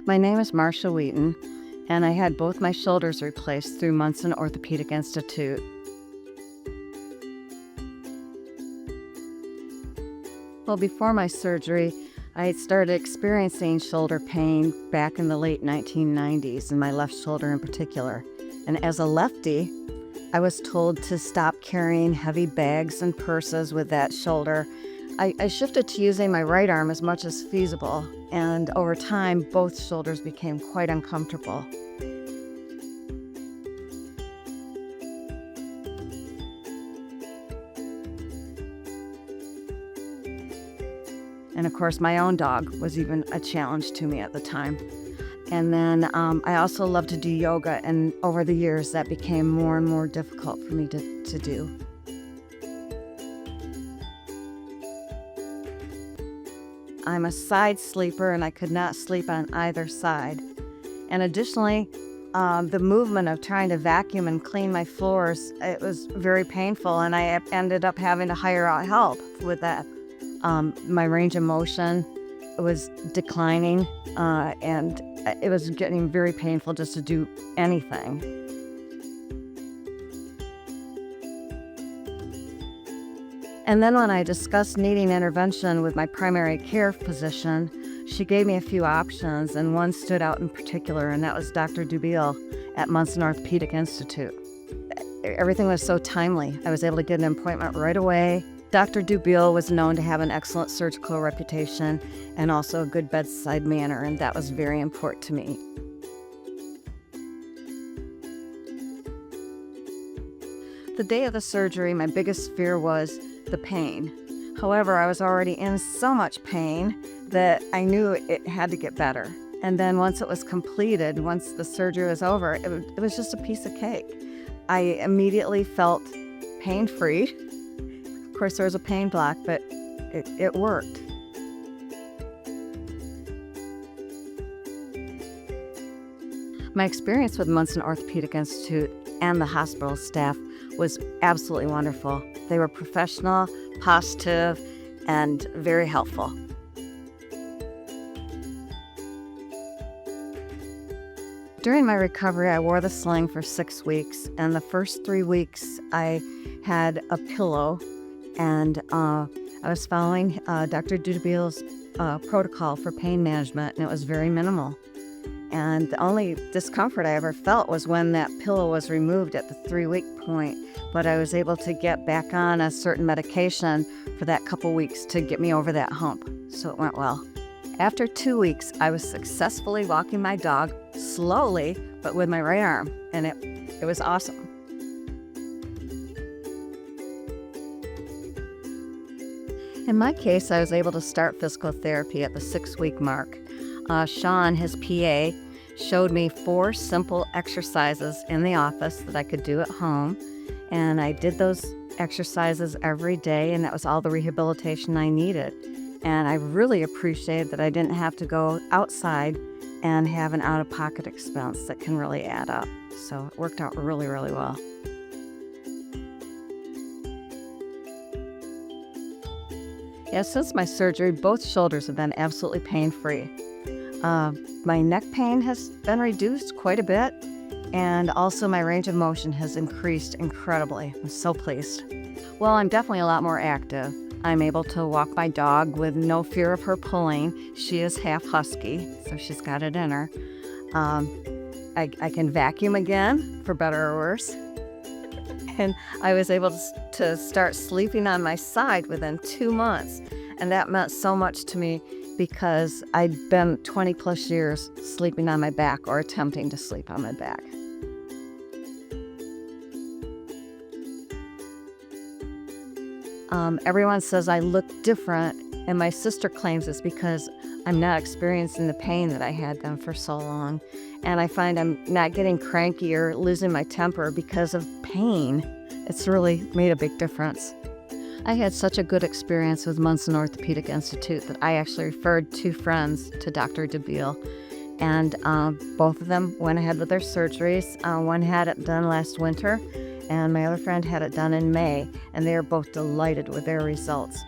My name is Marsha Wheaton, and I had both my shoulders replaced through Munson Orthopedic Institute. Well, before my surgery, I had started experiencing shoulder pain back in the late 1990s, in my left shoulder in particular. And as a lefty, I was told to stop carrying heavy bags and purses with that shoulder. I shifted to using my right arm as much as feasible, and over time, both shoulders became quite uncomfortable. And of course, my own dog was even a challenge to me at the time. And then I also love to do yoga, and over the years, that became more and more difficult for me to do. I'm a side sleeper, and I could not sleep on either side. And additionally, the movement of trying to vacuum and clean my floors, it was very painful, and I ended up having to hire out help with that. My range of motion was declining, and it was getting very painful just to do anything. And then when I discussed needing intervention with my primary care physician, she gave me a few options, and one stood out in particular, and that was Dr. Dubiel at Munson Orthopedic Institute. Everything was so timely. I was able to get an appointment right away. Dr. Dubiel was known to have an excellent surgical reputation and also a good bedside manner, and that was very important to me. The day of the surgery, my biggest fear was the pain. However, I was already in so much pain that I knew it had to get better. And then once it was completed, once the surgery was over, it was just a piece of cake. I immediately felt pain-free. Of course, there was a pain block, but it worked. My experience with Munson Orthopedic Institute and the hospital staff was absolutely wonderful. They were professional, positive, and very helpful. During my recovery, I wore the sling for 6 weeks, and the first 3 weeks I had a pillow, and I was following Dr. Dubiel's protocol for pain management, and it was very minimal. And the only discomfort I ever felt was when that pillow was removed at the 3-week point, but I was able to get back on a certain medication for that couple weeks to get me over that hump, so it went well. After 2 weeks, I was successfully walking my dog, slowly, but with my right arm, and it was awesome. In my case, I was able to start physical therapy at the 6-week mark. Sean, his PA, showed me 4 simple exercises in the office that I could do at home, and I did those exercises every day, and that was all the rehabilitation I needed. And I really appreciated that I didn't have to go outside and have an out-of-pocket expense that can really add up. So it worked out really, really well. Yeah, since my surgery, both shoulders have been absolutely pain-free. My neck pain has been reduced quite a bit, and also my range of motion has increased incredibly. I'm so pleased. Well, I'm definitely a lot more active. I'm able to walk my dog with no fear of her pulling. She is half husky, so she's got it in her. I can vacuum again, for better or worse. And I was able to start sleeping on my side within 2 months, and that meant so much to me because I'd been 20 plus years sleeping on my back or attempting to sleep on my back. Everyone says I look different, and my sister claims it's because I'm not experiencing the pain that I had then for so long. And I find I'm not getting cranky or losing my temper because of pain. It's really made a big difference. I had such a good experience with Munson Orthopedic Institute that I actually referred 2 friends to Dr. Dubiel, and both of them went ahead with their surgeries. One had it done last winter, and my other friend had it done in May, and they are both delighted with their results.